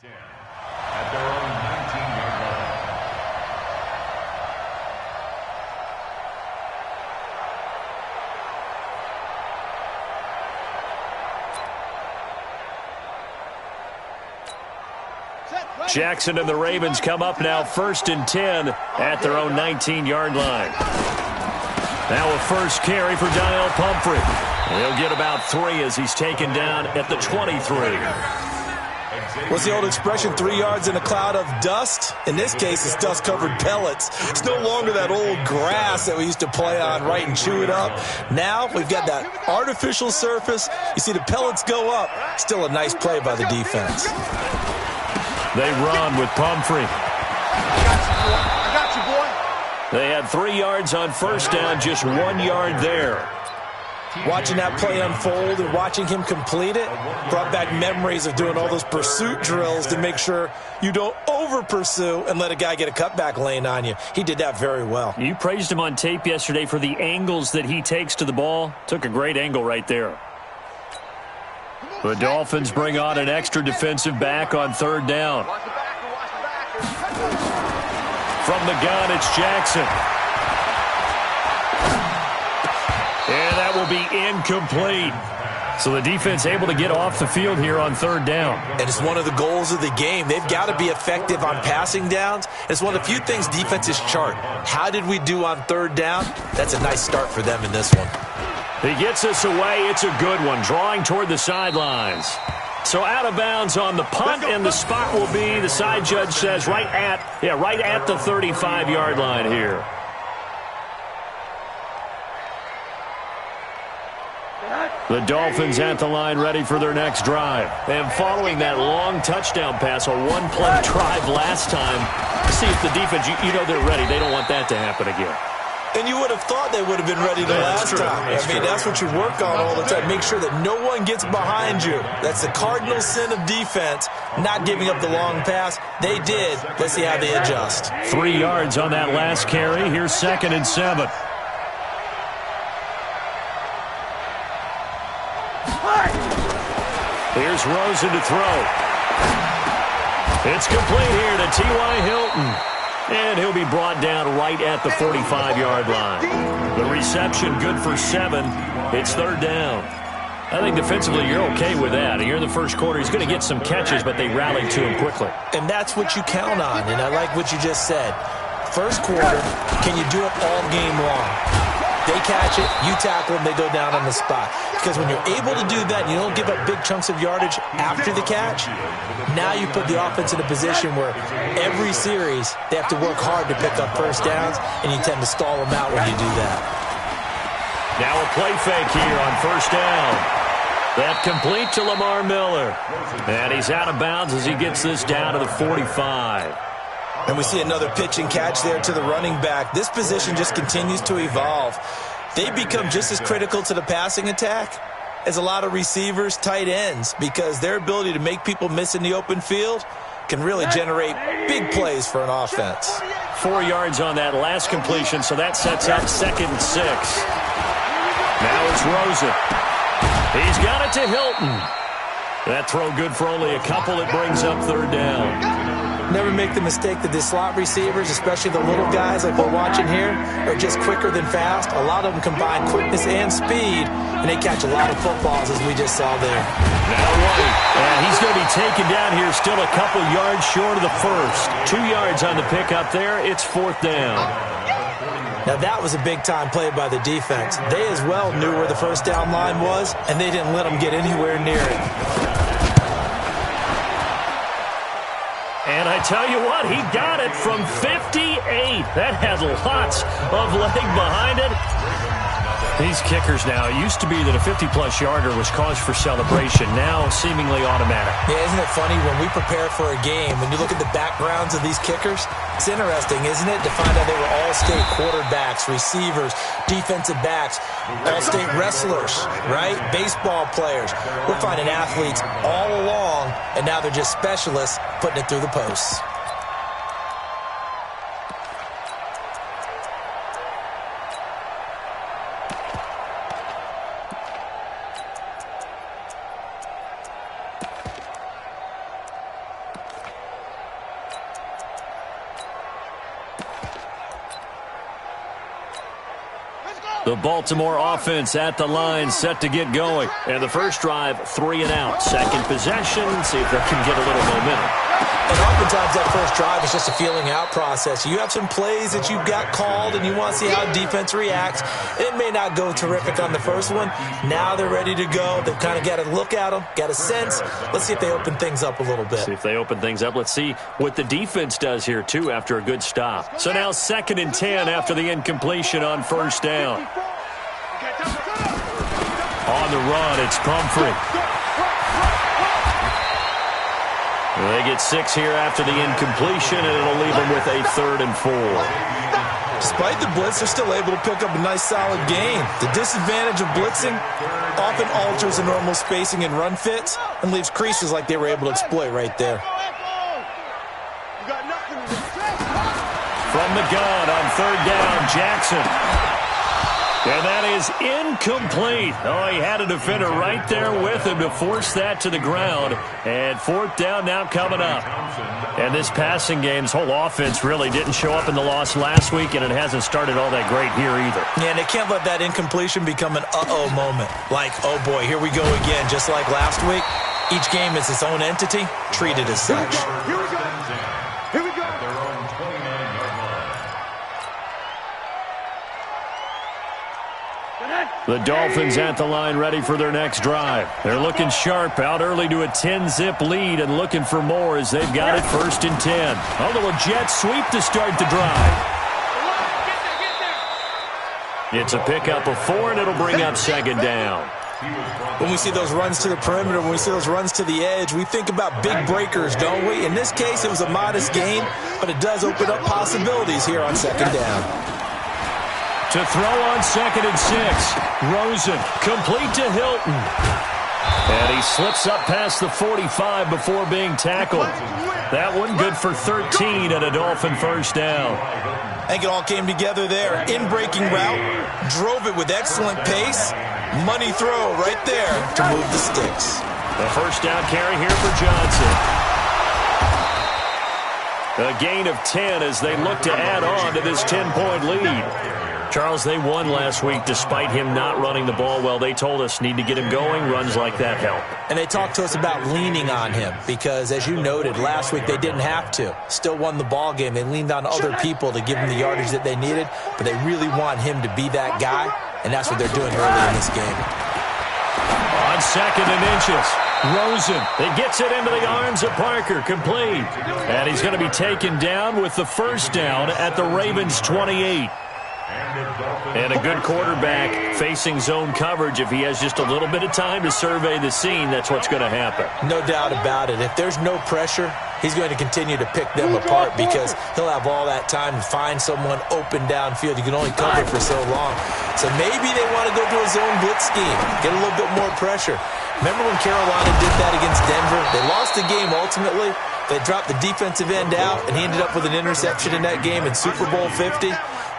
10 at their own 19-yard line. Jackson and the Ravens come up now 1st and 10 at their own 19-yard line. Now a first carry for Daniel Pumphrey. He'll get about 3 as he's taken down at the 23. What's the old expression, 3 yards in a cloud of dust? In this case, it's dust-covered pellets. It's no longer that old grass that we used to play on, right, and chew it up. Now we've got that artificial surface. You see the pellets go up. Still a nice play by the defense. They run with Pumphrey. I got you, boy. They had 3 yards on first down, just 1 yard there. Watching that play unfold and watching him complete it brought back memories of doing all those pursuit drills to make sure you don't over-pursue and let a guy get a cutback lane on you. He did that very well. You praised him on tape yesterday for the angles that he takes to the ball. Took a great angle right there. The Dolphins bring on an extra defensive back on 3rd down. From the gun, it's Jackson. And that will be incomplete. So the defense able to get off the field here on 3rd down. And it's one of the goals of the game. They've got to be effective on passing downs. It's one of the few things defenses chart. How did we do on 3rd down? That's a nice start for them in this one. He gets us away. It's a good one, drawing toward the sidelines. So out of bounds on the punt, and the spot will be, the side judge says, right at the 35-yard line here. The Dolphins at the line ready for their next drive. And following that long touchdown pass, a one-play drive last time, see if the defense, you know they're ready. They don't want that to happen again. And you would have thought they would have been ready the last time. That's what you work on all the time. Make sure that no one gets behind you. That's the cardinal sin of defense, not giving up the long pass. They did. Let's see how they adjust. 3 yards on that last carry. Here's 2nd and 7. Here's Rosen to throw. It's complete here to T.Y. Hilton. And he'll be brought down right at the 45-yard line. The reception good for 7. It's 3rd down. I think defensively you're okay with that. Here in the first quarter, he's going to get some catches, but they rallied to him quickly. And that's what you count on, and I like what you just said. First quarter, can you do it all game long? They catch it, you tackle them, they go down on the spot. Because when you're able to do that, you don't give up big chunks of yardage after the catch, now you put the offense in a position where every series they have to work hard to pick up first downs, and you tend to stall them out when you do that. Now a play fake here on 1st down. That complete to Lamar Miller. And he's out of bounds as he gets this down to the 45. And we see another pitch and catch there to the running back. This position just continues to evolve. They become just as critical to the passing attack as a lot of receivers, tight ends, because their ability to make people miss in the open field can really generate big plays for an offense. 4 yards on that last completion, so that sets up 2nd and 6. Now it's Rosen. He's got it to Hilton. That throw good for only a couple. It brings up 3rd down. Never make the mistake that the slot receivers, especially the little guys like we're watching here, are just quicker than fast. A lot of them combine quickness and speed, and they catch a lot of footballs, as we just saw there. Now White, and he's going to be taken down here still a couple yards short of the first. 2 yards on the pickup there. It's 4th down. Now that was a big-time play by the defense. They as well knew where the first down line was, and they didn't let them get anywhere near it. And I tell you what, he got it from 58. That had lots of leg behind it. These kickers now, it used to be that a 50-plus yarder was cause for celebration. Now, seemingly automatic. Yeah, isn't it funny when we prepare for a game, when you look at the backgrounds of these kickers, it's interesting, isn't it, to find out they were all-state quarterbacks, receivers, defensive backs, all-state wrestlers, right? Baseball players. We're finding athletes all along, and now they're just specialists putting it through the posts. The Baltimore offense at the line, set to get going. And the first drive, 3 and out. Second possession, see if they can get a little momentum. And oftentimes that first drive is just a feeling out process. You have some plays that you've got called and you want to see how defense reacts. It may not go terrific on the first one. Now they're ready to go. They've kind of got to look at them, got a sense. Let's see if they open things up a little bit. See if they open things up. Let's see what the defense does here, too, after a good stop. So now 2nd and 10 after the incompletion on first down. On the run, it's Pumphrey. They get 6 here after the incompletion, and it'll leave them with a 3rd and 4. Despite the blitz, they're still able to pick up a nice, solid gain. The disadvantage of blitzing often alters the normal spacing and run fits and leaves creases like they were able to exploit right there. From the gun on 3rd down, Jackson. And that is incomplete. Oh, he had a defender right there with him to force that to the ground. And 4th down now coming up. And this passing game's whole offense really didn't show up in the loss last week, and it hasn't started all that great here either. Yeah, and they can't let that incompletion become an uh-oh moment. Like, oh boy, here we go again, just like last week. Each game is its own entity, treated as such. Here we go. Here we go. Their own 29-yard line. The Dolphins at the line ready for their next drive. They're looking sharp, out early to a 10-zip lead and looking for more as they've got it 1st and 10. Although a jet sweep to start the drive. It's a pickup of 4, and it'll bring up 2nd down. When we see those runs to the perimeter, when we see those runs to the edge, we think about big breakers, don't we? In this case, it was a modest gain, but it does open up possibilities here on 2nd down. To throw on 2nd and 6. Rosen, complete to Hilton. And he slips up past the 45 before being tackled. That one good for 13 and a Dolphin 1st down. I think it all came together there. In-breaking route, drove it with excellent pace. Money throw right there to move the sticks. The 1st down carry here for Johnson. A gain of 10 as they look to add on to this 10-point lead. Charles, they won last week despite him not running the ball well. They told us need to get him going. Runs like that help. And they talked to us about leaning on him because, as you noted, last week they didn't have to. Still won the ball game. They leaned on other people to give them the yardage that they needed, but they really want him to be that guy, and that's what they're doing early in this game. On 2nd and inches, Rosen. It gets it into the arms of Parker. Complete. And he's going to be taken down with the 1st down at the Ravens' 28. And a good quarterback facing zone coverage. If he has just a little bit of time to survey the scene, that's what's going to happen. No doubt about it. If there's no pressure, he's going to continue to pick them apart because he'll have all that time to find someone open downfield. You can only cover for so long. So maybe they want to go to a zone blitz scheme, get a little bit more pressure. Remember when Carolina did that against Denver? They lost the game ultimately. They dropped the defensive end out, and he ended up with an interception in that game in Super Bowl 50.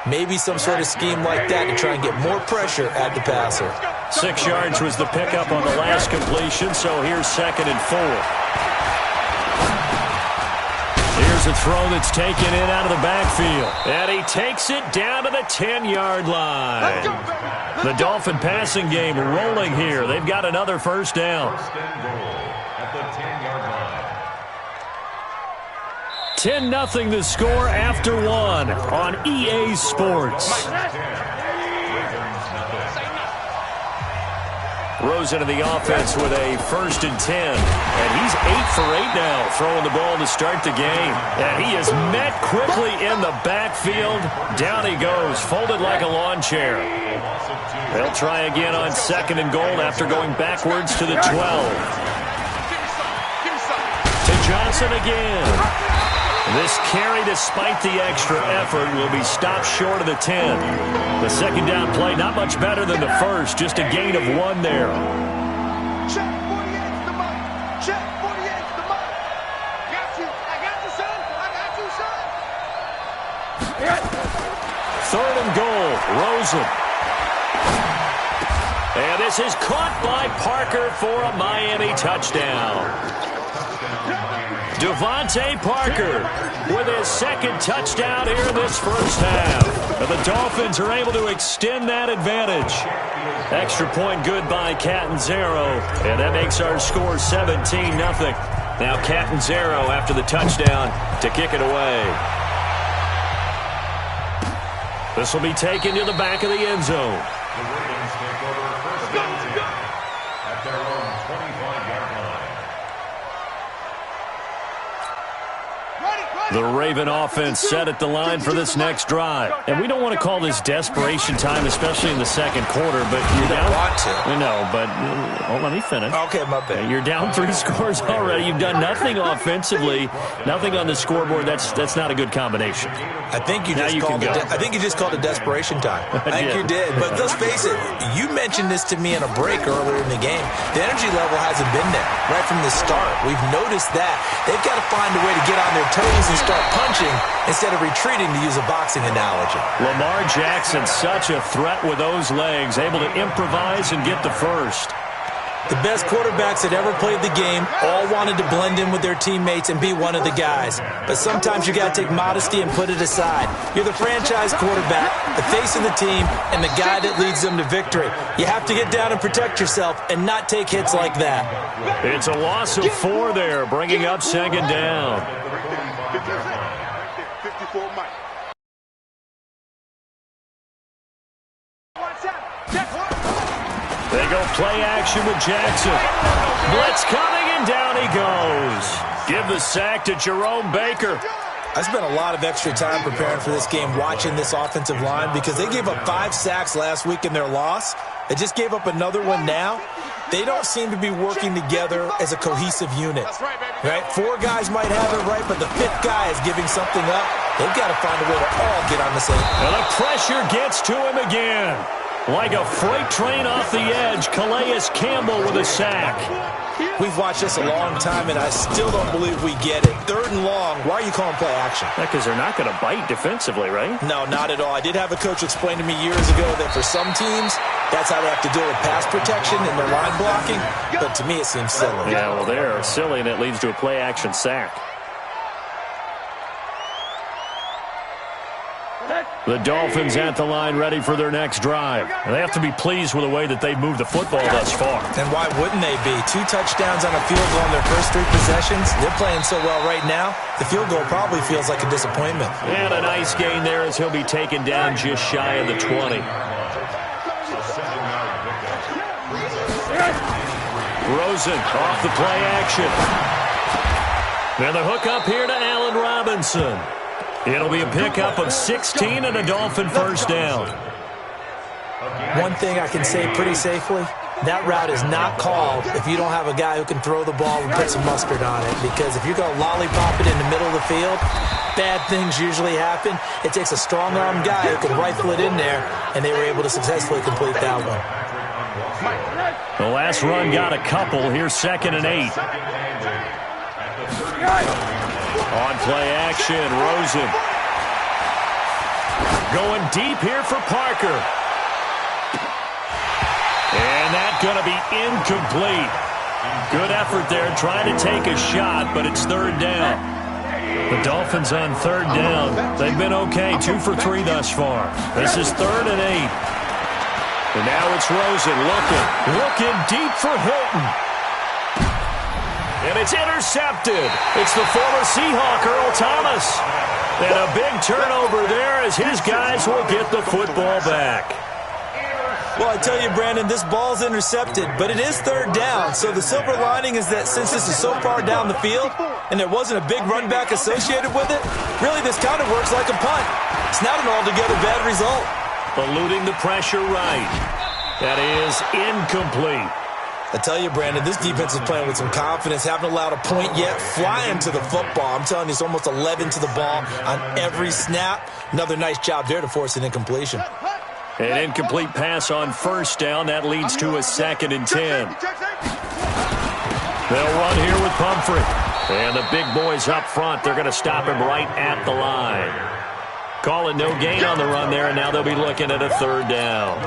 Maybe some sort of scheme like that to try and get more pressure at the passer. 6 yards was the pickup on the last completion, so here's 2nd and 4. Here's a throw that's taken in out of the backfield. And he takes it down to the 10-yard line. The Dolphin passing game rolling here. They've got another 1st down. 10-0 the score after 1 on EA Sports. Rosen in the offense with a 1st and 10. And he's 8 for 8 now, throwing the ball to start the game. And he is met quickly in the backfield. Down he goes, folded like a lawn chair. They'll try again on 2nd and goal after going backwards to the 12. To Johnson again. This carry, despite the extra effort, will be stopped short of the 10. The 2nd down play, not much better than the 1st, just a gain of 1 there. Check 48's the mic. Check 48's the mic. Got you. I got you, son. I got you, son. 3rd and goal, Rosen. And this is caught by Parker for a Miami touchdown. Devontae Parker with his second touchdown here in this first half. And the Dolphins are able to extend that advantage. Extra point good by Catanzaro, and that makes our score 17-0. Now Catanzaro after the touchdown to kick it away. This will be taken to the back of the end zone. The Ravens take over first and 10 at their own 25-yard line. The Raven offense set at the line for this next drive. And we don't want to call this desperation time, especially in the second quarter, but you're down. Want to. No, but let me finish. Okay, my bad. You're down 3 scores already. You've done nothing offensively, nothing on the scoreboard. That's not a good combination. I think you just called it desperation time. I think you did. But let's face it, you mentioned this to me in a break earlier in the game. The energy level hasn't been there right from the start. We've noticed that. They've got to find a way to get on their toes and start punching instead of retreating, to use a boxing analogy. Lamar Jackson, such a threat with those legs, able to improvise and get the first. The best quarterbacks that ever played the game all wanted to blend in with their teammates and be one of the guys. But sometimes you got to take modesty and put it aside. You're the franchise quarterback, the face of the team, and the guy that leads them to victory. You have to get down and protect yourself and not take hits like that. It's a loss of 4 there, bringing up second down. 54 Mike. They go play action with Jackson. Blitz coming, and down he goes. Give the sack to Jerome Baker. I spent a lot of extra time preparing for this game, watching this offensive line, because they gave up 5 sacks last week in their loss. They just gave up another one now. They don't seem to be working together as a cohesive unit. Right? 4 guys might have it right, but the 5th guy is giving something up. They've got to find a way to all get on the same. And the pressure gets to him again. Like a freight train off the edge, Calais Campbell with a sack. We've watched this a long time, and I still don't believe we get it. 3rd and long. Why are you calling play action? Because they're not going to bite defensively, right? No, not at all. I did have a coach explain to me years ago that for some teams, that's how they have to deal with pass protection and their line blocking. But to me, it seems silly. Yeah, well, they're silly, and it leads to a play action sack. The Dolphins at the line, ready for their next drive. And they have to be pleased with the way that they've moved the football thus far. And why wouldn't they be? 2 touchdowns on a field goal in their first 3 possessions. They're playing so well right now, the field goal probably feels like a disappointment. And a nice gain there as he'll be taken down just shy of the 20. Rosen off the play action. And the hook up here to Allen Robinson. It'll be a pickup of 16 and a Dolphin first down. One thing I can say pretty safely, that route is not called if you don't have a guy who can throw the ball and put some mustard on it. Because if you're going to lollipop it in the middle of the field, bad things usually happen. It takes a strong-arm guy who can rifle it in there, and they were able to successfully complete that one. The last run got a couple. Here's 2nd and 8. On play action, Rosen. Going deep here for Parker. And that's going to be incomplete. Good effort there trying to take a shot, but it's 3rd down. The Dolphins on 3rd down. They've been okay, 2 for 3 thus far. This is 3rd and 8. And now it's Rosen looking deep for Hilton. And it's intercepted. It's the former Seahawk, Earl Thomas. And a big turnover there as his guys will get the football back. Well, I tell you, Brandon, this ball's intercepted, but it is 3rd down. So the silver lining is that since this is so far down the field and there wasn't a big run back associated with it, really this kind of works like a punt. It's not an altogether bad result. Eluding the pressure right. That is incomplete. I tell you, Brandon, this defense is playing with some confidence. Haven't allowed a point yet. Flying to the football. I'm telling you, it's almost 11 to the ball on every snap. Another nice job there to force an incompletion. An incomplete pass on 1st down. That leads to a 2nd and 10. They'll run here with Pumphrey. And the big boys up front, they're going to stop him right at the line. Call it no gain on the run there, and now they'll be looking at a third down.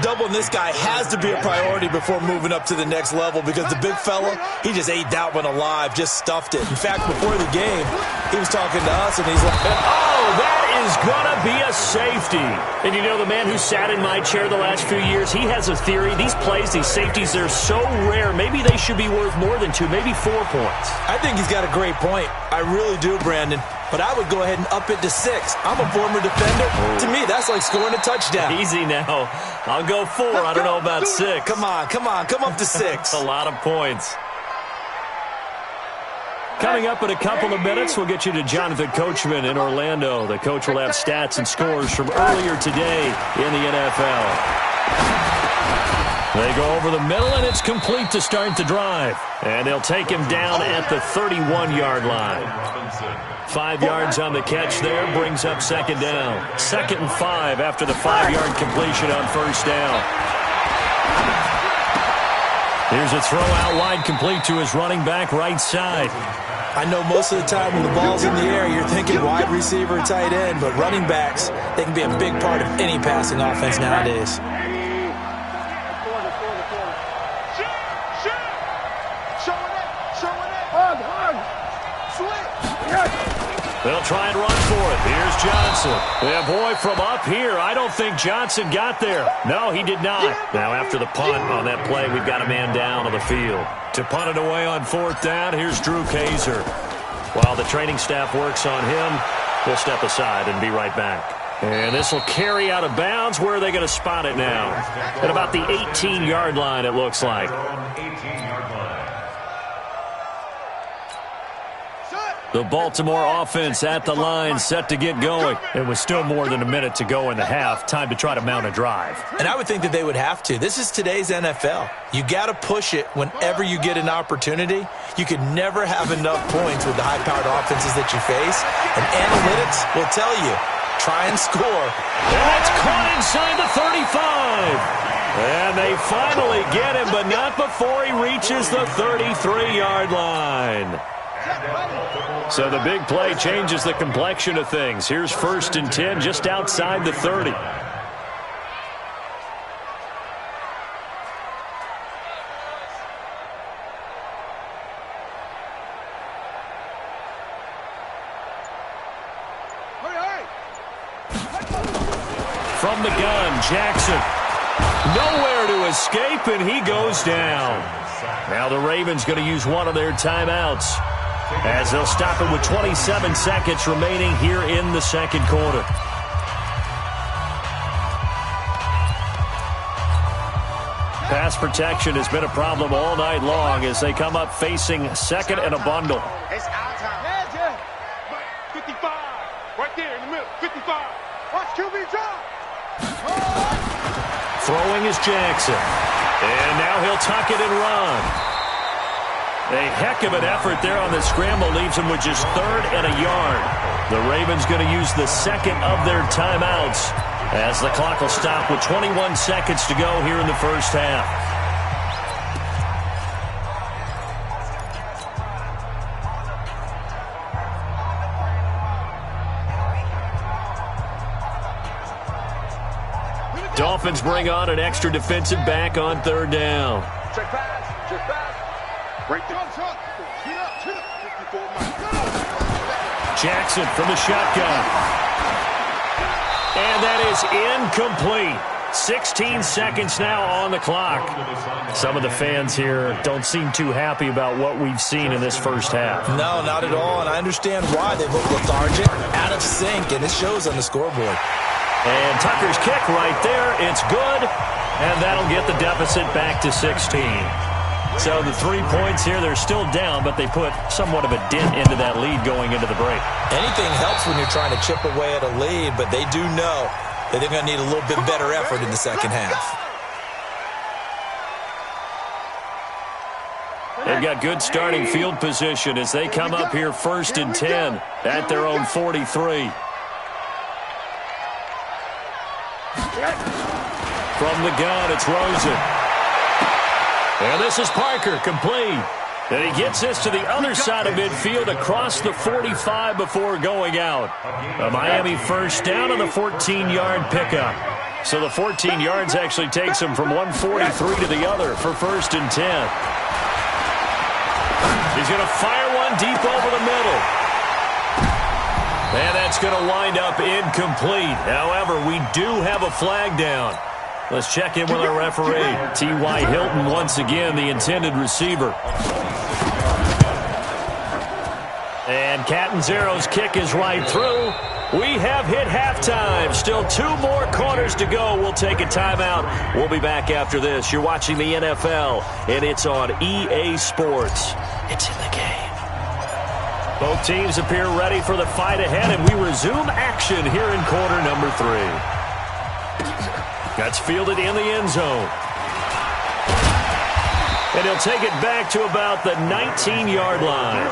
Doubling this guy has to be a priority before moving up to the next level because the big fella, he just ate that one alive, just stuffed it. In fact, before the game, he was talking to us, and he's like, oh, that is going to be a safety. And you know, the man who sat in my chair the last few years, he has a theory. These plays, these safeties, they're so rare. Maybe they should be worth more than 2, maybe 4 points. I think he's got a great point. I really do, Brandon. But I would go ahead and up it to 6. I'm a former defender. To me, that's like scoring a touchdown. Easy now. I'll go 4. I don't know about 6. Come on. Come up to 6. A lot of points. Coming up in a couple of minutes, we'll get you to Jonathan Coachman in Orlando. The coach will have stats and scores from earlier today in the NFL. They go over the middle, and it's complete to start the drive. And they'll take him down at the 31-yard line. 5 yards on the catch there, brings up second down. 2nd and 5 after the 5-yard completion on first down. Here's a throw out wide, complete to his running back right side. I know most of the time when the ball's in the air, you're thinking wide receiver, tight end, but running backs, they can be a big part of any passing offense nowadays. They'll try and run for it. Here's Johnson. Yeah, boy, from up here, I don't think Johnson got there. No, he did not. Now, after the punt on that play, we've got a man down on the field. To punt it away on 4th down, here's Drew Kaiser. While the training staff works on him, we'll step aside and be right back. And this will carry out of bounds. Where are they going to spot it now? At about the 18-yard line, it looks like. The Baltimore offense at the line, set to get going. It was still more than a minute to go in the half. Time to try to mount a drive. And I would think that they would have to. This is today's NFL. You got to push it whenever you get an opportunity. You can never have enough points with the high-powered offenses that you face. And analytics will tell you, try and score. And that's caught inside the 35. And they finally get him, but not before he reaches the 33-yard line. So the big play changes the complexion of things. Here's 1st and 10 just outside the 30. From the gun, Jackson. Nowhere to escape, and he goes down. Now the Ravens going to use one of their timeouts, as they'll stop it with 27 seconds remaining here in the second quarter. Pass protection has been a problem all night long as they come up facing 2nd and a bundle. It's our time. 55. Right there in the middle. 55. Watch QB drop. Throwing is Jackson. And now he'll tuck it and run. A heck of an effort there on the scramble leaves him with just 3rd and a yard. The Ravens going to use the 2nd of their timeouts as the clock will stop with 21 seconds to go here in the first half. Dolphins bring on an extra defensive back on 3rd down. Check pass. Check pass. Break the Jackson from the shotgun. And that is incomplete. 16 seconds now on the clock. Some of the fans here don't seem too happy about what we've seen in this first half. No, not at all, and I understand why. They look lethargic, out of sync, and it shows on the scoreboard. And Tucker's kick right there. It's good, and that'll get the deficit back to 16. So the 3 points here, they're still down, but they put somewhat of a dent into that lead going into the break. Anything helps when you're trying to chip away at a lead, but they do know that they're going to need a little bit better effort in the second half. They've got good starting field position as they come up here 1st and 10 at their own 43. From the gun, it's Rosen. And this is Parker, complete. And he gets this to the other side of midfield across the 45 before going out. A Miami first down on the 14-yard pickup. So the 14 yards actually takes him from 143 to the other for 1st and 10. He's going to fire one deep over the middle. And that's going to wind up incomplete. However, we do have a flag down. Let's check in with our referee. T.Y. Hilton once again, the intended receiver. And Catanzero's kick is right through. We have hit halftime. Still 2 more quarters to go. We'll take a timeout. We'll be back after this. You're watching the NFL, and it's on EA Sports. It's in the game. Both teams appear ready for the fight ahead, and we resume action here in quarter number 3. That's fielded in the end zone. And he'll take it back to about the 19-yard line.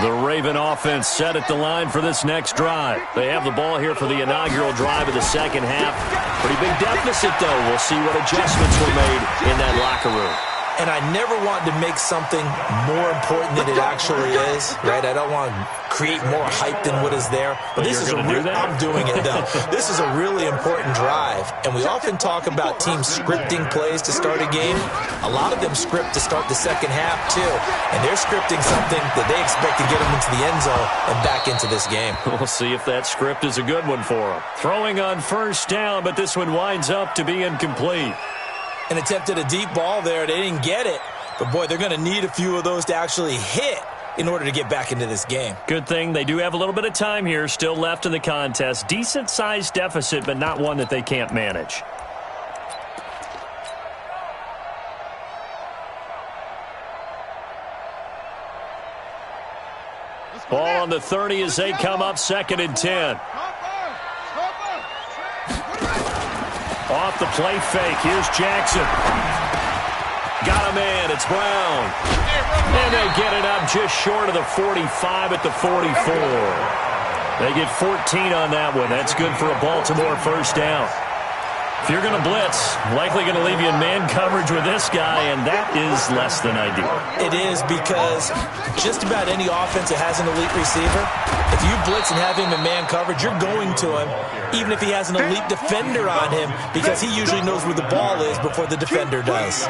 The Raven offense set at the line for this next drive. They have the ball here for the inaugural drive of the second half. Pretty big deficit, though. We'll see what adjustments were made in that locker room. And I never want to make something more important than it actually is, right? I don't want to create more hype than what is there. But this is I'm doing it, though. This is a really important drive. And we often talk about teams scripting plays to start a game. A lot of them script to start the second half, too. And they're scripting something that they expect to get them into the end zone and back into this game. We'll see if that script is a good one for them. Throwing on first down, but this one winds up to be incomplete. And attempted a deep ball there. They didn't get it. But, boy, they're going to need a few of those to actually hit in order to get back into this game. Good thing they do have a little bit of time here still left in the contest. Decent-sized deficit, but not one that they can't manage. Ball on the 30 as they come up 2nd and 10. Off the play fake. Here's Jackson. Got a man. It's Brown. And they get it up just short of the 45 at the 44. They get 14 on that one. That's good for a Baltimore first down. If you're going to blitz, likely going to leave you in man coverage with this guy, and that is less than ideal. It is, because just about any offense that has an elite receiver, if you blitz and have him in man coverage, you're going to him, even if he has an elite defender on him, because he usually knows where the ball is before the defender does.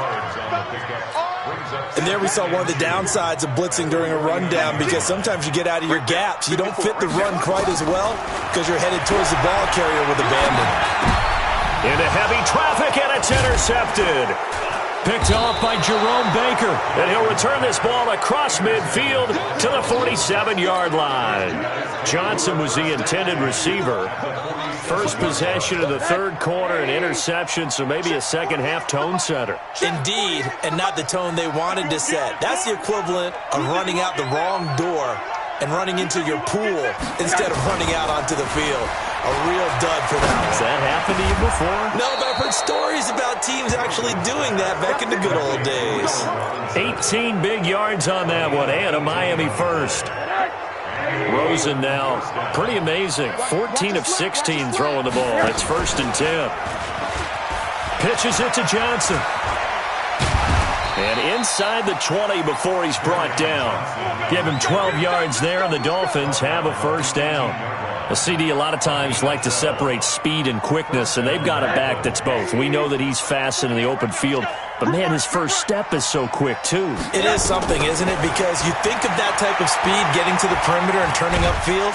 And there we saw one of the downsides of blitzing during a rundown, because sometimes you get out of your gaps. You don't fit the run quite as well because you're headed towards the ball carrier with abandon. Into heavy traffic, and it's intercepted. Picked off by Jerome Baker. And he'll return this ball across midfield to the 47-yard line. Johnson was the intended receiver. First possession of the third quarter, an interception, so maybe a second-half tone setter. Indeed, and not the tone they wanted to set. That's the equivalent of running out the wrong door and running into your pool instead of running out onto the field. A real dud for them. Has that happened to you before? No, but I've heard stories about teams actually doing that back in the good old days. 18 big yards on that one, and a Miami first. Rosen now, pretty amazing. 14 of 16 throwing the ball. It's 1st and 10. Pitches it to Johnson. And inside the 20 before he's brought down. Give him 12 yards there, and the Dolphins have a first down. A CD a lot of times like to separate speed and quickness, and they've got a back that's both. We know that he's fast in the open field, but, man, his first step is so quick, too. It is something, isn't it? Because you think of that type of speed getting to the perimeter and turning upfield.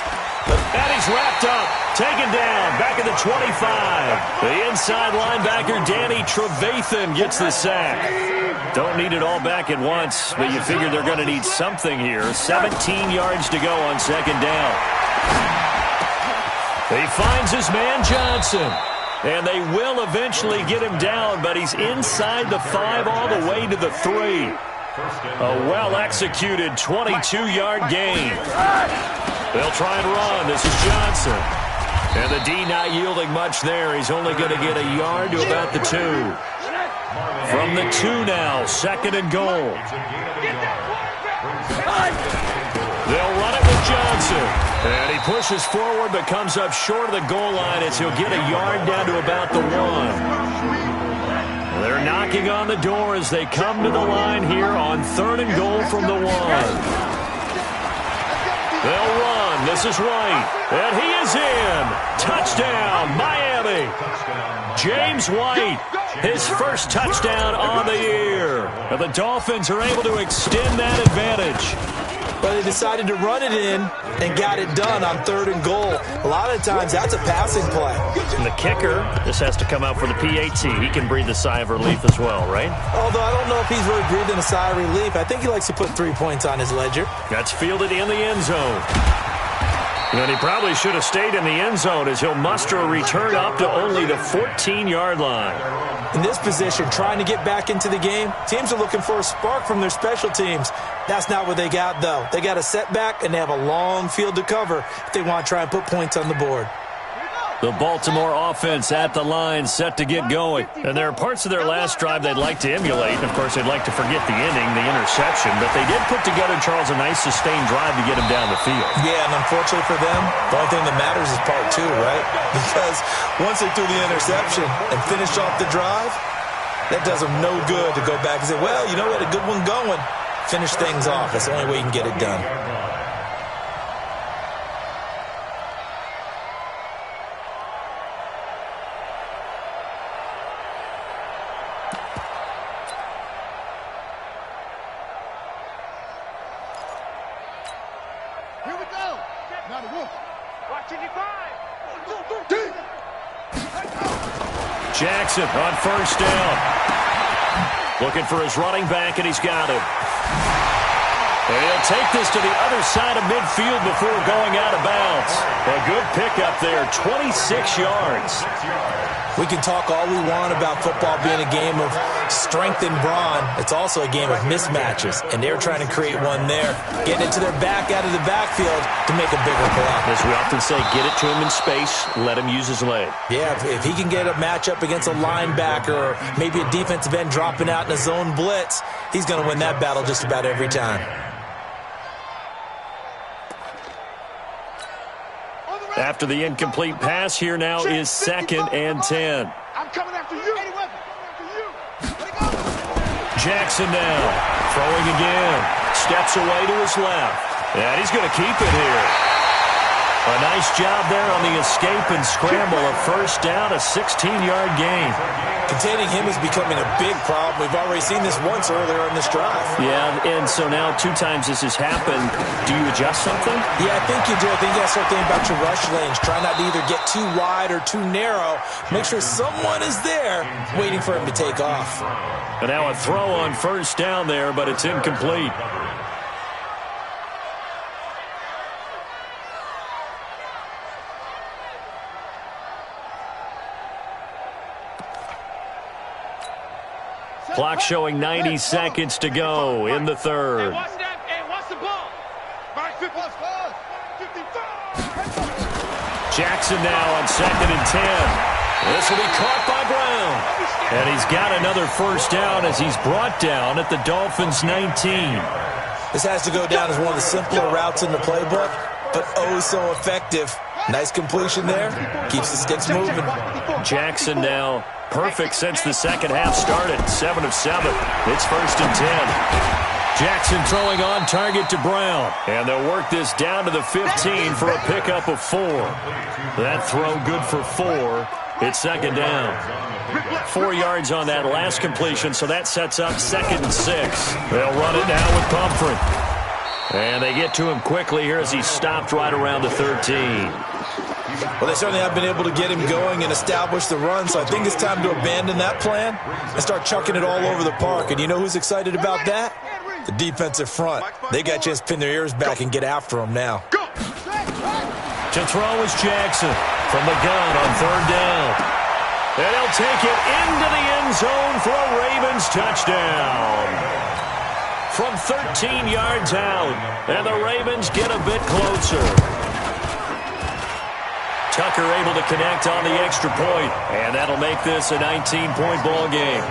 And he's wrapped up, taken down, back at the 25. The inside linebacker, Danny Trevathan, gets the sack. Don't need it all back at once, but you figure they're going to need something here. 17 yards to go on second down. He finds his man Johnson, and they will eventually get him down, but he's inside the 5 all the way to the 3. A well-executed 22-yard gain. They'll try and run. This is Johnson. And the D not yielding much there. He's only going to get a yard to about the 2. From the 2 now, 2nd and goal. They'll run it with Johnson. And he pushes forward but comes up short of the goal line as he'll get a yard down to about the 1. They're knocking on the door as they come to the line here on 3rd and goal from the 1. They'll run. This is White. And he is in. Touchdown, Miami. James White, his first touchdown on the year. And the Dolphins are able to extend that advantage. But they decided to run it in and got it done on 3rd and goal. A lot of times, that's a passing play. And the kicker, this has to come out for the PAT. He can breathe a sigh of relief as well, right? Although I don't know if he's really breathing a sigh of relief. I think he likes to put 3 points on his ledger. That's fielded in the end zone. And he probably should have stayed in the end zone as he'll muster a return up to only the 14-yard line. In this position, trying to get back into the game, teams are looking for a spark from their special teams. That's not what they got, though. They got a setback, and they have a long field to cover if they want to try and put points on the board. The Baltimore offense at the line, set to get going. And there are parts of their last drive they'd like to emulate. And, of course, they'd like to forget the inning, the interception. But they did put together, Charles, a nice sustained drive to get him down the field. Yeah, and unfortunately for them, the only thing that matters is part 2, right? Because once they threw the interception and finished off the drive, that does them no good to go back and say, well, you know what, a good one going. Finish things off. That's the only way you can get it done. Here we go. Not a wolf. Watching you five. Jackson on first down. Looking for his running back, and he's got him. And he'll take this to the other side of midfield before going out of bounds. A good pickup there, 26 yards. We can talk all we want about football being a game of strength and brawn. It's also a game of mismatches, and they're trying to create one there, getting it to their back out of the backfield to make a bigger play. As we often say, get it to him in space, let him use his leg. Yeah, if he can get a matchup against a linebacker or maybe a defensive end dropping out in a zone blitz, he's going to win that battle just about every time. After the incomplete pass, here now is 2nd and 10. I'm coming after you. Jackson now, throwing again. Steps away to his left. And he's going to keep it here. A nice job there on the escape and scramble. A first down, a 16-yard gain. Containing him is becoming a big problem. We've already seen this once earlier in this drive. Yeah, and so now 2 times this has happened. Do you adjust something? Yeah, I think you do. I think you got to start thinking about your rush lanes. Try not to either get too wide or too narrow. Make sure someone is there waiting for him to take off. And now a throw on first down there, but it's incomplete. Clock showing 90 seconds to go in the 3rd. Jackson now on 2nd and 10. This will be caught by Brown. And he's got another first down as he's brought down at the Dolphins' 19. This has to go down as one of the simpler routes in the playbook, but oh so effective. Nice completion there. Keeps the sticks moving. Jackson now perfect since the second half started. 7 of 7. It's 1st and 10. Jackson throwing on target to Brown. And they'll work this down to the 15 for a pickup of 4. That throw good for 4. It's 2nd down. 4 yards on that last completion, so that sets up 2nd and 6. They'll run it now with Pumphrey. And they get to him quickly here as he's stopped right around the 13. Well, they certainly have been able to get him going and establish the run, so I think it's time to abandon that plan and start chucking it all over the park. And you know who's excited about that? The defensive front. They got a chance to pin their ears back and get after him now. To throw is Jackson from the gun on 3rd down. And he'll take it into the end zone for a Ravens touchdown. From 13 yards out, and the Ravens get a bit closer. Tucker able to connect on the extra point, and that'll make this a 19-point ball game.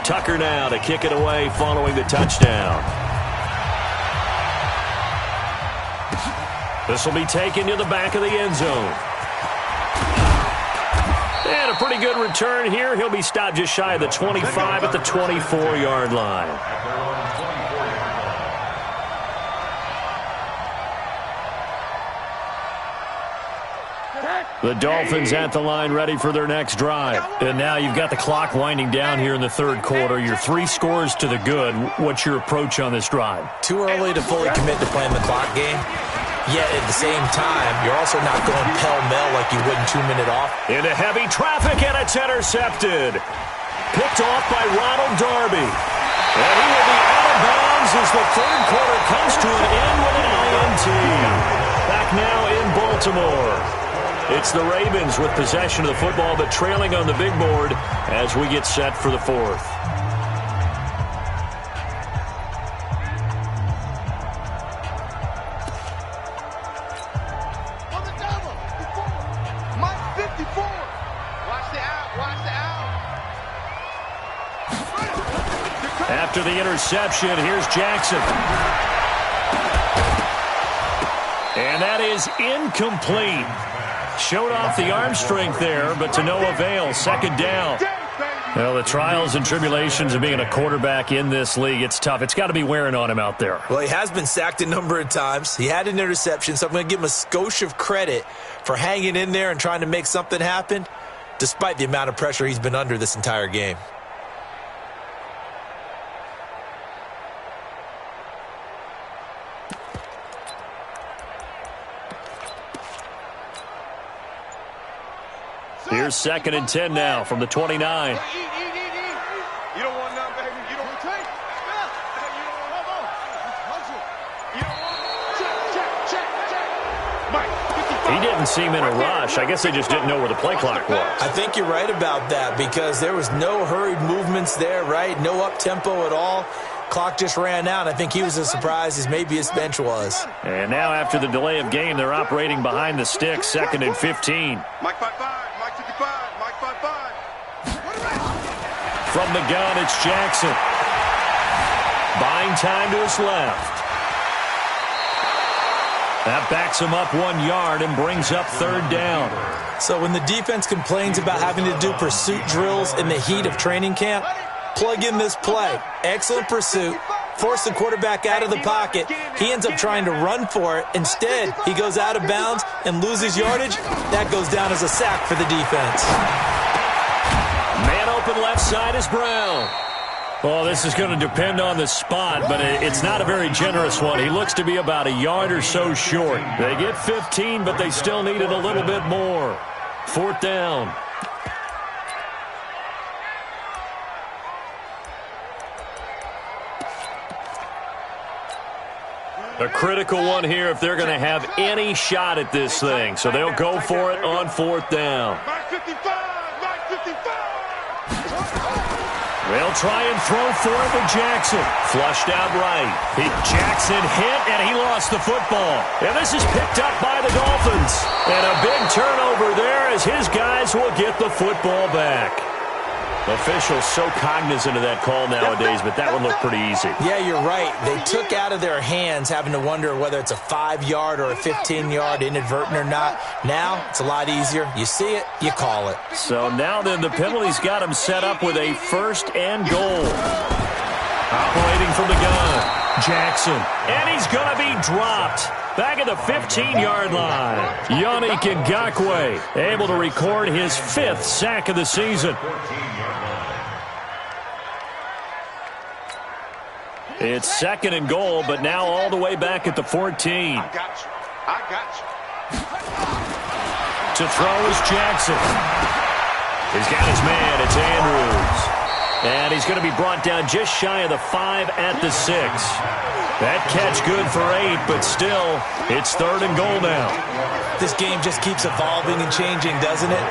Tucker now to kick it away following the touchdown. This will be taken to the back of the end zone. And a pretty good return here. He'll be stopped just shy of the 25 at the 24-yard line. The Dolphins at the line ready for their next drive. And now you've got the clock winding down here in the third quarter. You're 3 scores to the good. What's your approach on this drive? Too early to fully commit to playing the clock game. Yet at the same time, you're also not going pell-mell like you would in 2-minute off. Into heavy traffic, and it's intercepted. Picked off by Ronald Darby. And he will be out of bounds as the third quarter comes to an end with an INT. Back now in Baltimore. It's the Ravens with possession of the football, but trailing on the big board as we get set for the fourth. After the interception, here's Jackson. And that is incomplete. Showed off the arm strength there, but to no avail. Second down. Well, the trials and tribulations of being a quarterback in this league, it's tough. It's got to be wearing on him out there. Well, he has been sacked a number of times. He had an interception, so I'm going to give him a skosh of credit for hanging in there and trying to make something happen, despite the amount of pressure he's been under this entire game. Here's 2nd and 10 now from the 29. You don't want none, baby. You don't want take. He didn't seem in a rush. I guess they just didn't know where the play clock was. I think you're right about that because there was no hurried movements there, right? No up-tempo at all. Clock just ran out. I think he was as surprised as maybe his bench was. And now after the delay of game, they're operating behind the sticks, 2nd and 15. Mike 5-5, Mike 55, Mike 5-5. From the gun, it's Jackson. Buying time to his left. That backs him up 1 yard and brings up 3rd down. So when the defense complains about having to do pursuit drills in the heat of training camp, plug in this play. Excellent pursuit. Force the quarterback out of the pocket. He ends up trying to run for it. Instead, he goes out of bounds and loses yardage. That goes down as a sack for the defense. Man open left side is Brown. Well, this is going to depend on the spot, but it's not a very generous one. He looks to be about a yard or so short. They get 15, but they still need it a little bit more. 4th down. A critical one here if they're going to have any shot at this thing. So they'll go for it on 4th down. Mike 55, Mike 55. They'll try and throw for it with Jackson. Flushed out right. Jackson hit, and he lost the football. And this is picked up by the Dolphins. And a big turnover there as his guys will get the football back. Officials so cognizant of that call nowadays, but that one looked pretty easy. Yeah, you're right. They took out of their hands having to wonder whether it's a 5-yard or a 15-yard inadvertent or not. Now, it's a lot easier. You see it, you call it. So now then, the penalty's got him set up with a 1st and goal. Operating from the gun, Jackson. And he's going to be dropped. Back at the 15-yard line. Yannick Ngakoue able to record his 5th sack of the season. It's 2nd and goal, but now all the way back at the 14. I got you. I got you. To throw is Jackson. He's got his man. It's Andrews. And he's going to be brought down just shy of the 5 at the 6. That catch good for 8, but still, it's 3rd and goal now. This game just keeps evolving and changing, doesn't it?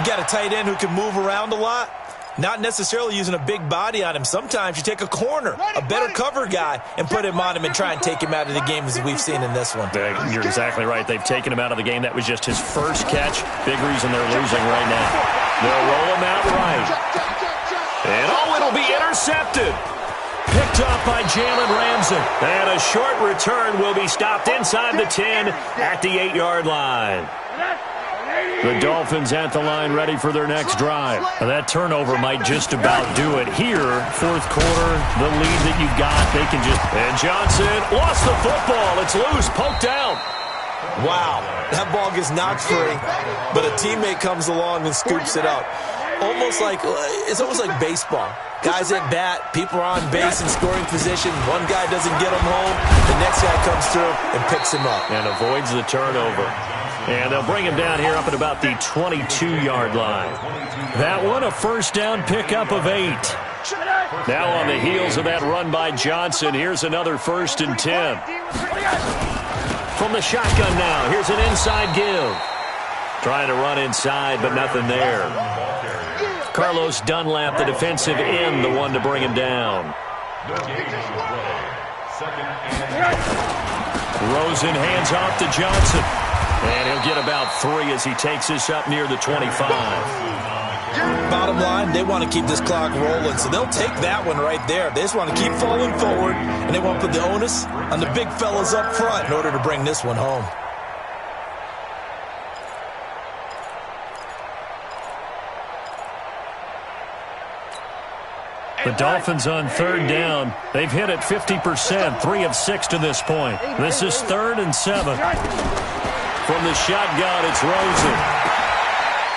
You got a tight end who can move around a lot. Not necessarily using a big body on him. Sometimes you take a corner, a better cover guy, and put him on him and try and take him out of the game as we've seen in this one. You're exactly right. They've taken him out of the game. That was just his first catch. Big reason they're losing right now. They'll roll him out right. And it'll be intercepted. Picked off by Jalen Ramsey. And a short return will be stopped inside the 10 at the 8-yard line. The Dolphins at the line ready for their next drive. That turnover might just about do it here. Fourth quarter, the lead that you've got, they can just... And Johnson lost the football. It's loose, poked out. Wow, that ball gets knocked free, but a teammate comes along and scoops it up. It's almost like baseball. Guys at bat, people are on base in scoring position. One guy doesn't get him home. The next guy comes through and picks him up. And avoids the turnover. And they'll bring him down here up at about the 22-yard line. That one, a first down pickup of 8. Now on the heels of that run by Johnson, here's another 1st and 10. From the shotgun now, here's an inside give. Trying to run inside, but nothing there. Carlos Dunlap, the defensive end, the one to bring him down. Rosen hands off to Johnson. And he'll get about 3 as he takes this up near the 25. Bottom line, they want to keep this clock rolling, so they'll take that one right there. They just want to keep falling forward, and they want to put the onus on the big fellas up front in order to bring this one home. The Dolphins on 3rd down. They've hit it 50%, 3 of 6 to this point. This is 3rd and 7. From the shotgun, it's Rosen.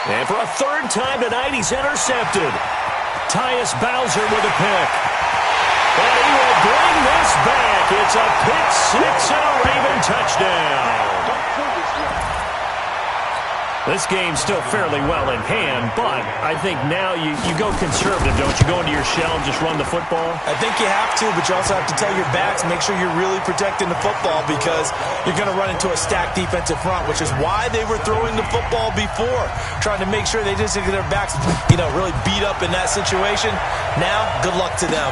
And for a 3rd time tonight, he's intercepted. Tyus Bowser with a pick. And he will bring this back. It's a pick 6 and a Raven touchdown. This game's still fairly well in hand, but I think now you go conservative, don't you? Go into your shell and just run the football? I think you have to, but you also have to tell your backs, make sure you're really protecting the football because you're going to run into a stacked defensive front, which is why they were throwing the football before, trying to make sure they just get their backs, really beat up in that situation. Now, good luck to them.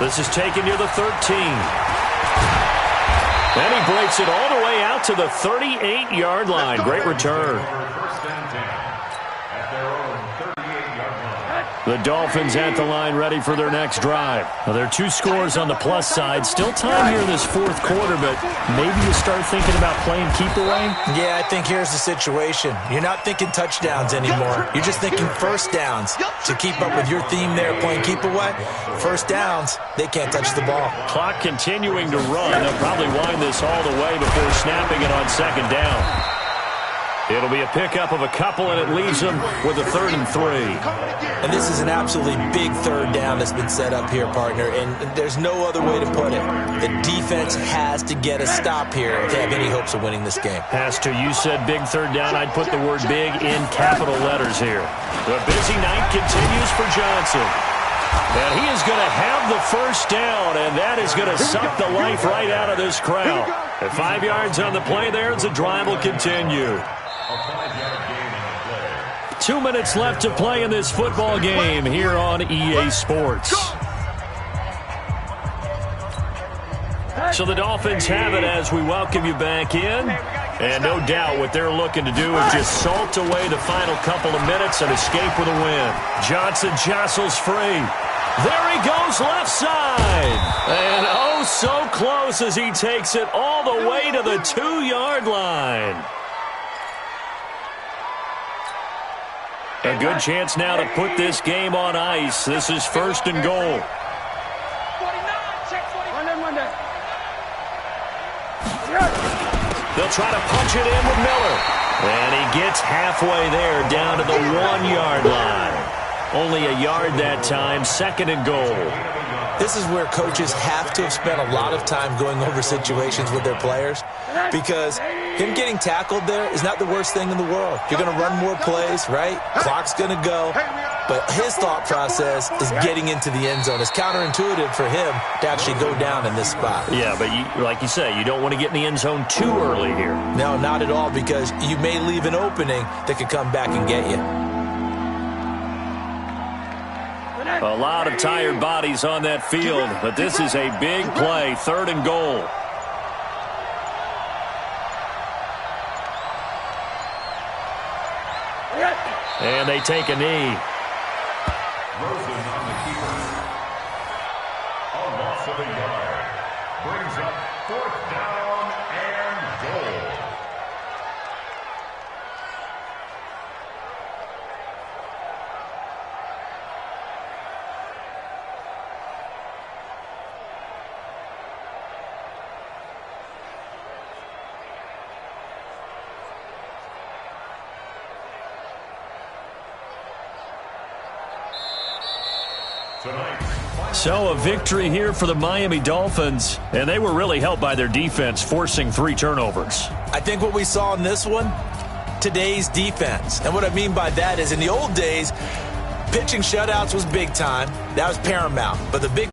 This is taken near the 13. And he breaks it all the way out to the 38-yard line. Great return. The Dolphins at the line ready for their next drive. Now, there are 2 scores on the plus side. Still time here in this 4th quarter, but maybe you start thinking about playing keep away? Yeah, I think here's the situation. You're not thinking touchdowns anymore. You're just thinking first downs. To keep up with your theme there, playing keep away, first downs, they can't touch the ball. Clock continuing to run. They'll probably wind this all the way before snapping it on 2nd down. It'll be a pickup of a couple, and it leaves them with a 3rd and 3. And this is an absolutely big 3rd down that's been set up here, partner, and there's no other way to put it. The defense has to get a stop here to have any hopes of winning this game. Pastor, you said big 3rd down. I'd put the word big in capital letters here. The busy night continues for Johnson. And he is going to have the first down, and that is going to suck the life right out of this crowd. At 5 yards on the play there, the drive will continue. 2 minutes left to play in this football game here on EA Sports. So the Dolphins have it as we welcome you back in. And no doubt what they're looking to do is just salt away the final couple of minutes and escape with a win. Johnson jostles free. There he goes left side. And oh, so close as he takes it all the way to the 2-yard line. A good chance now to put this game on ice. This is 1st and goal. They'll try to punch it in with Miller. And he gets halfway there down to the 1-yard line. Only a yard that time, 2nd and goal. This is where coaches have to have spent a lot of time going over situations with their players because him getting tackled there is not the worst thing in the world. You're going to run more plays, right? Clock's going to go. But his thought process is getting into the end zone. It's counterintuitive for him to actually go down in this spot. Yeah, but like you say, you don't want to get in the end zone too early here. No, not at all, because you may leave an opening that could come back and get you. A lot of tired bodies on that field, but this is a big play, 3rd and goal. And they take a knee. So a victory here for the Miami Dolphins, and they were really helped by their defense, forcing 3 turnovers. I think what we saw in this one, today's defense. And what I mean by that is in the old days, pitching shutouts was big time. That was paramount. But the big